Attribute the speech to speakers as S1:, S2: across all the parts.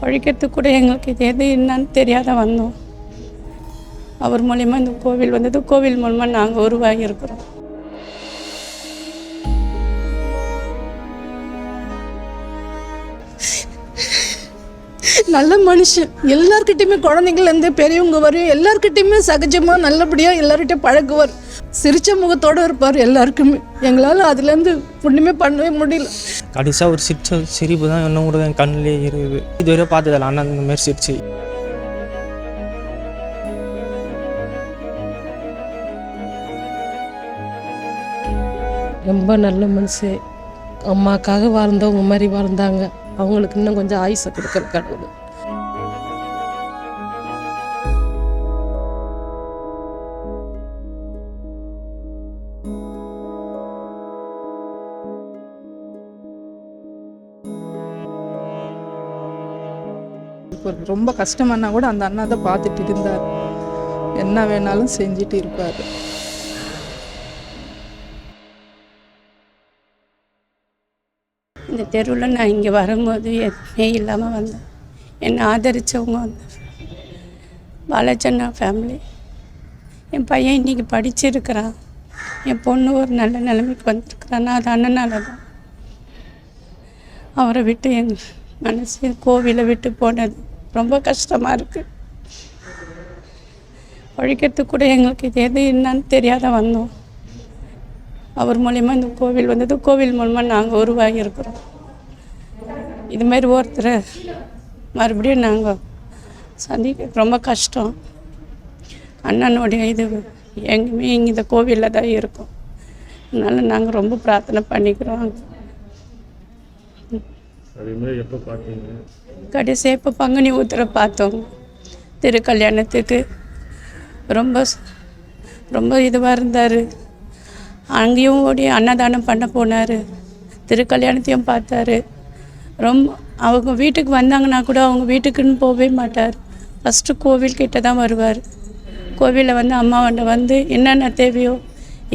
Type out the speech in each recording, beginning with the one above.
S1: பழிக்கிறதுக்கு கூட எங்களுக்கு இது எது என்னன்னு தெரியாத வந்தோம். அவர் மூலிமா இந்த கோவில் வந்தது. கோவில் மூலமா நாங்கள் உருவாகி இருக்கிறோம்.
S2: நல்ல மனுஷன். எல்லார்கிட்டையுமே குழந்தைங்கள்லேருந்து பெரியவங்க வரையும் எல்லார்கிட்டையுமே சகஜமாக நல்லபடியாக எல்லார்கிட்டையும் பழகுவார். சிரிச்ச முகத்தோடு இருப்பார் எல்லாருக்குமே. எங்களால் அதுலேருந்து ஒன்றுமே பண்ணவே முடியல.
S3: கடைசியாக ஒரு சிரிப்பு தான் இன்னும் கூட என் கண்ணிலே இருக்குது. இதுவரை பார்த்ததில்ல அண்ணன் இந்த மாதிரி சிரிச்சு.
S2: ரொம்ப நல்ல மனுஷன். அம்மாக்காக வாழ்ந்தவங்க மாதிரி வாழ்ந்தாங்க. அவங்களுக்கு இன்னும் கொஞ்சம் ஆயுசை கொடுக்குற கடவுள்.
S4: இப்போ ரொம்ப கஷ்டமானா கூட அந்த அண்ணா தான் பார்த்துட்டு இருந்தார். என்ன வேணாலும் செஞ்சுட்டு இருப்பார்.
S1: இந்த தெருவில் நான் இங்கே வரும்போது எதுவுமே இல்லாமல் வந்தேன். என்னை ஆதரித்தவங்க வந்தார். பாலாஜண்ணா ஃபேமிலி. என் பையன் இன்றைக்கி படிச்சிருக்கிறான். என் பொண்ணு ஒரு நல்ல நிலைமைக்கு வந்திருக்கிறான்னா அது அண்ணனால தான். அவரை விட்டு என் மனசு கோவிலை விட்டு போனது ரொம்ப கஷ்டமாக இருக்குது. பழிக்கிறதுக்கு கூட எங்களுக்கு இது எது என்னன்னு தெரியாத வந்தோம். அவர் மூலிமா இந்த கோவில் வந்தது. கோவில் மூலமாக நாங்கள் உருவாகி இருக்கிறோம். இதுமாரி ஒருத்தர் மறுபடியும் நாங்கள் சந்திக்க ரொம்ப கஷ்டம். அண்ணனுடைய இது எங்கேயுமே இங்கே இந்த கோவிலில் தான் இருக்கும். அதனால் நாங்கள் ரொம்ப பிரார்த்தனை பண்ணிக்கிறோம். கடைசியாக இப்போ பங்குனி உத்திர பார்த்தோம். திருக்கல்யாணத்துக்கு ரொம்ப ரொம்ப இதுவாக இருந்தார். அங்கேயும் ஓடி அன்னதானம் பண்ண போனார். திருக்கல்யாணத்தையும் பார்த்தாரு. ரொம்ப அவங்க வீட்டுக்கு வந்தாங்கன்னா கூட அவங்க வீட்டுக்குன்னு போகவே மாட்டார். ஃபஸ்ட்டு கோவில்கிட்ட தான் வருவார். கோவிலில் வந்து அம்மாவண்ட வந்து என்னென்ன தேவையோ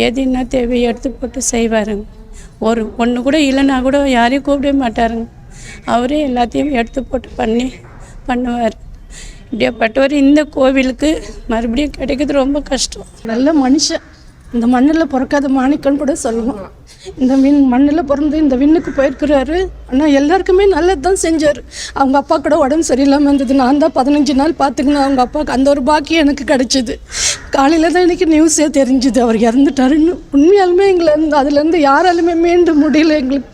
S1: எது என்ன தேவையோ எடுத்து போட்டு செய்வாருங்க. ஒன்று கூட இல்லைன்னா கூட யாரையும் கூப்பிடவே மாட்டாருங்க. அவரே எல்லாத்தையும் எடுத்து போட்டு பண்ணுவார். இப்படியாப்பட்டவர் இந்த கோவிலுக்கு மறுபடியும் கிடைக்கிறது ரொம்ப கஷ்டம்.
S2: நல்ல மனுஷன். இந்த மண்ணில் பிறக்காத மாணிக்கன்னு கூட சொல்லலாம். இந்த மண்ணில் பிறந்து இந்த விண்ணுக்கு போயிருக்கிறாரு. ஆனால் எல்லாருக்குமே நல்லது தான் செஞ்சார். அவங்க அப்பா கூட உடம்பு சரியில்லாமல் இருந்தது. நான் தான் 15 நாள் பார்த்துக்கினேன். அவங்க அப்பாவுக்கு அந்த ஒரு பாக்கியம் எனக்கு கிடச்சிது. காலையில் தான் எனக்கு நியூஸே தெரிஞ்சுது அவர் இறந்துட்டாருன்னு. உண்மையாலுமே அதுலேருந்து யாராலுமே மீண்டு முடியல எங்களுக்கு.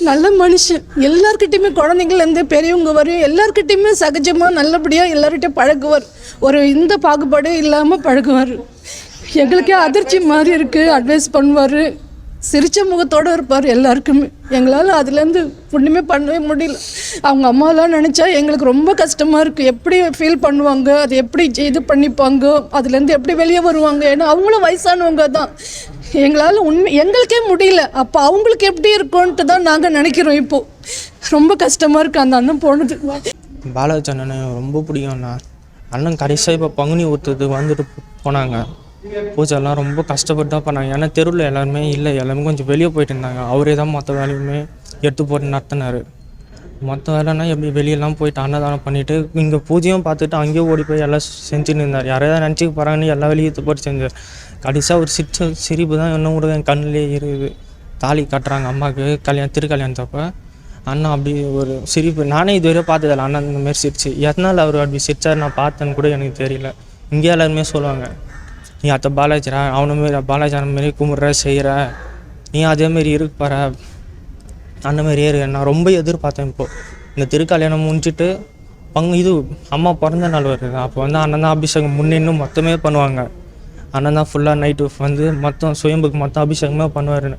S2: நல்ல மனுஷன். எல்லார்கிட்டையுமே குழந்தைங்கள்லேருந்து பெரியவங்க வரையும் எல்லார்கிட்டையுமே சகஜமாக நல்லபடியாக எல்லார்கிட்டையும் பழகுவார். ஒரு இந்த பாகுபாடு இல்லாமல் பழகுவார். எங்களுக்கே அதிர்ச்சி மாதிரி இருக்குது. அட்வைஸ் பண்ணுவார். சிரிச்ச முகத்தோடு இருப்பார் எல்லாருக்குமே. எங்களால் அதுலேருந்து ஒன்றுமே பண்ணவே முடியல. அவங்க அம்மாவெலாம் நினச்சா எங்களுக்கு ரொம்ப கஷ்டமாக இருக்குது. எப்படி ஃபீல் பண்ணுவாங்க, அது எப்படி இது பண்ணிப்பாங்க, அதுலேருந்து எப்படி வெளியே வருவாங்க. ஏன்னா அவங்களும் வயசானவங்க தான். எங்களால் எங்களுக்கே முடியல. அப்போ அவங்களுக்கு எப்படி இருக்கும்ன்ட்டு தான் நாங்கள் நினைக்கிறோம். இப்போது ரொம்ப கஷ்டமாக இருக்குது அந்த அண்ணன் போனது.
S3: பாலாஜி அண்ணனை ரொம்ப பிடிக்கும்ண்ணா. அண்ணன் கடைசியாக இப்போ பங்குனி ஊற்றுறதுக்கு வந்துட்டு போனாங்க. பூஜைலாம் ரொம்ப கஷ்டப்பட்டு தான் பண்ணாங்க. ஏன்னா தெருவில் எல்லாருமே இல்லை, எல்லாருமே கொஞ்சம் வெளியே போயிட்டு இருந்தாங்க. அவரே தான் மற்ற வேலையுமே எடுத்து போட்டு நடத்தினார். மற்ற வேலைன்னா எப்படி வெளியெல்லாம் போயிட்டு அன்னதானம் பண்ணிவிட்டு இங்கே பூஜையும் பார்த்துட்டு அங்கேயும் ஓடி போய் எல்லாம் செஞ்சுன்னு இருந்தார். யாரையாவது நினச்சிக்க போகிறாங்கன்னு எல்லா வேலையும் எடுத்து போட்டு செஞ்சார். கடைசியாக ஒரு சிரிப்பு தான் இன்னும் கூட என் கண்ணிலே இருக்குது. தாலி கட்டுறாங்க அம்மாவுக்கு திருக்கல்யாணத்தப்போ. அண்ணா அப்படி ஒரு சிரிப்பு நானே இதுவரை பார்த்ததில்ல. அண்ணா இந்த மாதிரி சிரிச்சு எதனால் அவர் அப்படி சிரிச்சார் நான் பார்த்தேன்னு கூட எனக்கு தெரியல. இங்கே எல்லாருமே சொல்லுவாங்க, நீ அத்தை பாலாஜிரா, அவனை மாரி பாலாஜி அந்த மாரி கும்பிட்ற செய்கிற, நீ அதேமாரி இருப்பார அந்த மாதிரியே இருக்கு. நான் ரொம்ப எதிர்பார்த்தேன். இப்போது இந்த திருக்கல்யாணம் முடிஞ்சிட்டு இது அம்மா பிறந்த நாள் வருது. அப்போ வந்து அண்ணன் தான் அபிஷேகம் முன்னின்னு மொத்தமே பண்ணுவாங்க. அண்ணன் தான் ஃபுல்லாக நைட்டு வந்து மொத்தம் சுயம்புக்கு மொத்தம் அபிஷேகமே பண்ணுவாருன்னு.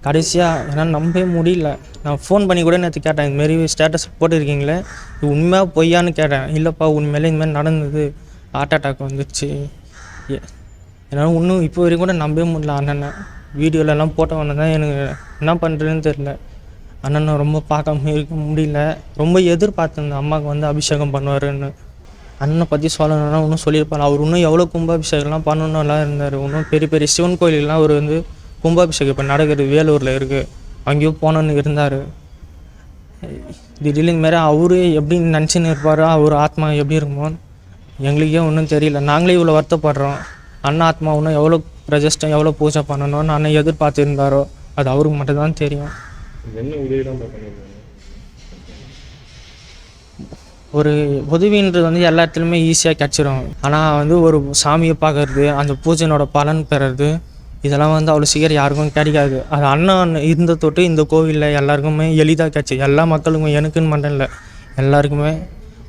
S3: கடைசியாக என்னால் நம்பவே முடியல. நான் ஃபோன் பண்ணி கூட நேற்று கேட்டேன், இதுமாரி ஸ்டேட்டஸ் போட்டுருக்கீங்களே இது உண்மையாக பொய்யான்னு கேட்டேன். இல்லைப்பா உண்மையிலே இந்தமாதிரி நடந்தது, ஹார்ட் அட்டாக் வந்துடுச்சு. என்னால் இன்னும் இப்போ வரைக்கும் கூட நம்பவே முடியல. அண்ணனை வீடியோலலாம் போட்டவொன்னே தான் எனக்கு என்ன பண்ணுறதுன்னு தெரில. அண்ணனை ரொம்ப பார்க்காம இருக்க முடியல. ரொம்ப எதிர்பார்த்துருந்தேன் அம்மாவுக்கு வந்து அபிஷேகம் பண்ணுவாருன்னு. அண்ணனை பற்றி சொல்லணும்னா இன்னும் சொல்லியிருப்பாரு. அவர் இன்னும் எவ்வளோ கும்பாபிஷேகம்லாம் பண்ணணும்லாம் இருந்தார். இன்னும் பெரிய பெரிய சிவன் கோயிலெலாம் அவர் வந்து கும்பாபிஷேகம் இப்போ நடக்கிறது வேலூரில் இருக்குது, அங்கேயும் போனோன்னு இருந்தார். திடீர்னு இதுமாரி அவரு எப்படி நினச்சின்னு இருப்பாரோ, அவர் ஆத்மா எப்படி இருக்குமோ எங்களுக்கே ஒன்றும் தெரியல. நாங்களே இவ்வளோ வருத்தப்படுறோம். அண்ணன் ஆத்மா இன்னும் எவ்வளோ பிரஜஷ்டம் எவ்வளோ பூஜை பண்ணணும்னு அண்ணன் எதிர்பார்த்துருந்தாரோ அது அவருக்கு மட்டும்தான் தெரியும். ஒரு உதவின்றது வந்து எல்லா இடத்துலையுமே ஈஸியாக கிடச்சிரும். ஆனால் வந்து ஒரு சாமியை பார்க்கறது, அந்த பூஜைனோட பலன் பெறது, இதெல்லாம் வந்து அவ்வளோ சீக்கிரம் யாருக்கும் கிடைக்காது. அது அண்ணன் இருந்த தொட்டு இந்த கோவிலில் எல்லாருக்குமே எளிதாக கிடச்சி, எல்லா மக்களுக்கும் எனக்குன்னு மட்டும் இல்லை, எல்லாருக்குமே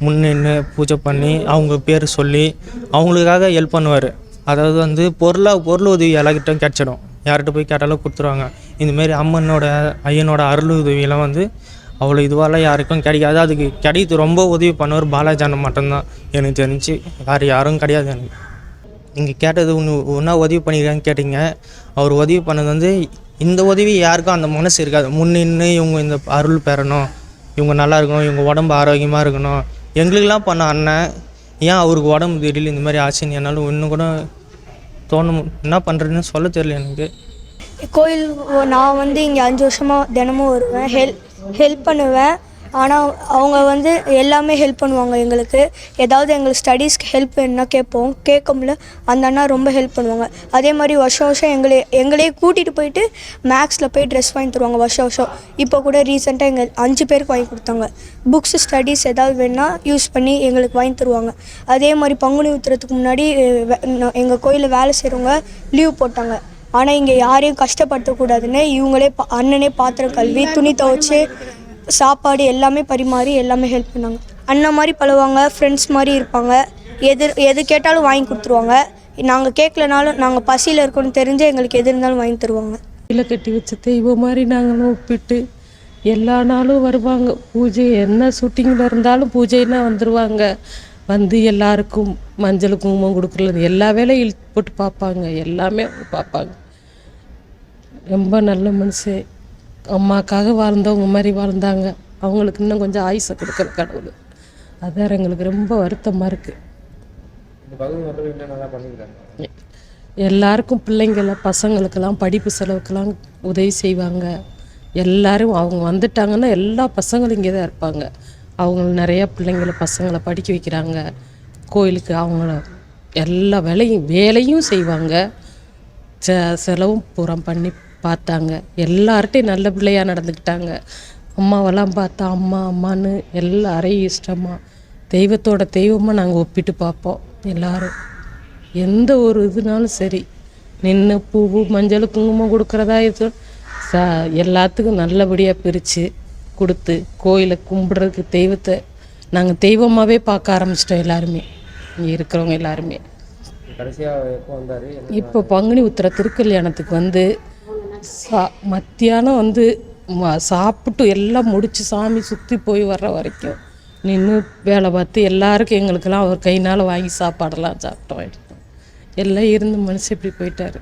S3: முன்னின்று பூஜை பண்ணி அவங்க பேர் சொல்லி அவங்களுக்காக ஹெல்ப் பண்ணுவார். அதாவது வந்து பொருள் உதவி எல்லாக்கிட்டும் கிடச்சிடும். யார்கிட்ட போய் கேட்டாலும் கொடுத்துருவாங்க. இந்தமாரி அம்மனோட ஐயனோட அருள் உதவியெல்லாம் வந்து அவ்வளோ இதுவாலாம் யாருக்கும் கிடைக்காது. அதுக்கு கிடையாது ரொம்ப உதவி பண்ணுவார் பாலாஜி அண்ணன் மட்டும்தான் எனக்கு தெரிஞ்சு. யாரும் கிடையாது. எனக்கு இங்கே கேட்டது ஒன்றா உதவி பண்ணியிருக்கான்னு கேட்டிங்க. அவர் உதவி பண்ணது வந்து இந்த உதவி யாருக்கும் அந்த மனசு இருக்காது. முன்னின்று இவங்க இந்த அருள் பெறணும், இவங்க நல்லா இருக்கணும், இவங்க உடம்பு ஆரோக்கியமாக இருக்கணும். எங்களுக்கெல்லாம் பண்ண அண்ணன் ஏன் அவருக்கு உடம்பு திடீர்னு இந்த மாதிரி ஆச்சுன்னு என்னால் இன்னும் கூட தோணும். என்ன பண்ணுறதுன்னு சொல்ல தெரியல எனக்கு.
S5: கோயில் நான் வந்து இங்கே 5 வருஷமாக தினமும் வருவேன், ஹெல்ப் பண்ணுவேன். ஆனால் அவங்க வந்து எல்லாமே ஹெல்ப் பண்ணுவாங்க எங்களுக்கு. ஏதாவது எங்களுக்கு ஸ்டடீஸ்க்கு ஹெல்ப் வேணுன்னா கேட்கும்ல அந்த அண்ணா ரொம்ப ஹெல்ப் பண்ணுவாங்க. அதே மாதிரி வருஷம் எங்களே கூட்டிகிட்டு போயிட்டு மேக்ஸில் போய் ட்ரெஸ் வாங்கி தருவாங்க வருஷம். இப்போ கூட ரீசெண்டாக எங்கள் 5 பேருக்கு வாங்கி கொடுத்தாங்க. புக்ஸு ஸ்டடீஸ் ஏதாவது வேணுன்னா யூஸ் பண்ணி எங்களுக்கு வாங்கி தருவாங்க. அதே மாதிரி பங்குனி உத்திரத்துக்கு முன்னாடி எங்கள் கோயிலில் வேலை செய்கிறவங்க லீவ் போட்டாங்க. ஆனால் இங்கே யாரையும் கஷ்டப்படுத்தக்கூடாதுன்னு இவங்களே அண்ணனே பாத்திரம் கழுவி துணி துவைச்சி சாப்பாடு எல்லாமே பரிமாறி எல்லாமே ஹெல்ப் பண்ணாங்க. அண்ணன் மாதிரி பழகுவாங்க, ஃப்ரெண்ட்ஸ் மாதிரி இருப்பாங்க. எது கேட்டாலும் வாங்கி கொடுத்துருவாங்க. நாங்கள் கேட்கலனாலும் நாங்கள் பசியில் இருக்கோன்னு தெரிஞ்சு எங்களுக்கு எது இருந்தாலும் வாங்கி தருவாங்க.
S6: கீழே கட்டி வச்ச தெய்வம் மாதிரி நாங்களும் ஒப்பிட்டு எல்லா நாளும் வருவாங்க. பூஜை என்ன ஷூட்டிங்கில் இருந்தாலும் பூஜைன்னா வந்துடுவாங்க. வந்து எல்லாருக்கும் மஞ்சள் குங்குமம் கொடுக்குறது எல்லா வேலையும் போட்டு பார்ப்பாங்க. எல்லாமே பார்ப்பாங்க. ரொம்ப நல்ல மனுஷன். அம்மாக்காக வாழ்ந்தவங்க மாதிரி வாழ்ந்தாங்க. அவங்களுக்கு இன்னும் கொஞ்சம் ஆயுசை கொடுக்குற கடவுள். அதான் எங்களுக்கு ரொம்ப வருத்தமாக இருக்குது. எல்லாருக்கும் பிள்ளைங்கள பசங்களுக்கெல்லாம் படிப்பு செலவுக்கெல்லாம் உதவி செய்வாங்க. எல்லோரும் அவங்க வந்துட்டாங்கன்னா எல்லா பசங்களும் இங்கே தான் இருப்பாங்க. அவங்க நிறையா பசங்களை படிக்க வைக்கிறாங்க. கோயிலுக்கு அவங்கள எல்லா வேலையும் செய்வாங்க. செலவும் பூரா பண்ணி பார்த்தாங்க. எல்லார்ட்டையும் நல்ல பிள்ளையாக நடந்துக்கிட்டாங்க. அம்மாவெல்லாம் பார்த்தா அம்மான்னு எல்லாரையும் இஷ்டமாக தெய்வத்தோட தெய்வமாக நாங்கள் ஒப்பிட்டு பார்ப்போம். எல்லோரும் எந்த ஒரு இதுனாலும் சரி நின்று பூ மஞ்சள் குங்குமம் கொடுக்குறதா இது எல்லாத்துக்கும் நல்லபடியாக பிரித்து கொடுத்து கோயிலை கும்பிட்றதுக்கு தெய்வத்தை நாங்கள் தெய்வமாகவே பார்க்க ஆரம்பிச்சிட்டோம். எல்லாருமே இங்கே இருக்கிறவங்க எல்லாருமே. இப்போ பங்குனி உத்திர திருக்கல்யாணத்துக்கு வந்து மத்தியானம் வந்து சாப்பிட்டு எல்லாம் முடித்து சாமி சுற்றி போய் வர்ற வரைக்கும் நின்று வேலை பார்த்து எல்லாருக்கும் எங்களுக்கெல்லாம் அவர் கைனால் வாங்கி சாப்பாடெல்லாம் சாப்பிட்டோம் எடுத்தோம். எல்லாம் இருந்த மனுஷன் இப்படி போயிட்டார்.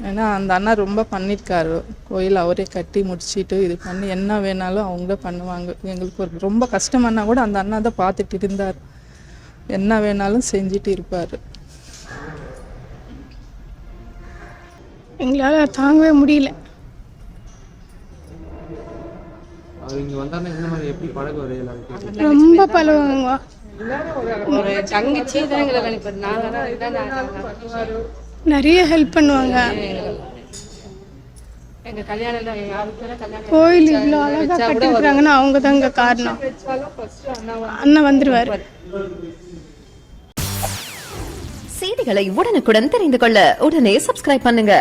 S4: ஏன்னா அந்த அண்ணா ரொம்ப பண்ணியிருக்காரு. கோயில் அவரே கட்டி முடிச்சுட்டு இது பண்ணி என்ன வேணாலும் அவங்கள பண்ணுவாங்க. எங்களுக்கு ஒரு ரொம்ப கஷ்டமானா கூட அந்த அண்ணா தான் பார்த்துட்டு இருந்தார். என்ன வேணாலும் செஞ்சுட்டு இருப்பார்.
S7: எங்களால் தாங்கவே முடியல. ரொம்ப பழகுவாங்க. நிறைய ஹெல்ப் பண்ணுவாங்க. கோயில் இவ்வளோ அழகாக கட்டிருக்கிறாங்கன்னா அவங்க தாங்க காரணம். அண்ணன் வந்துடுவார்.
S8: செய்திகளை உடனுக்குடன் தெரிந்து கொள்ள உடனே சப்ஸ்கிரைப் பண்ணுங்க.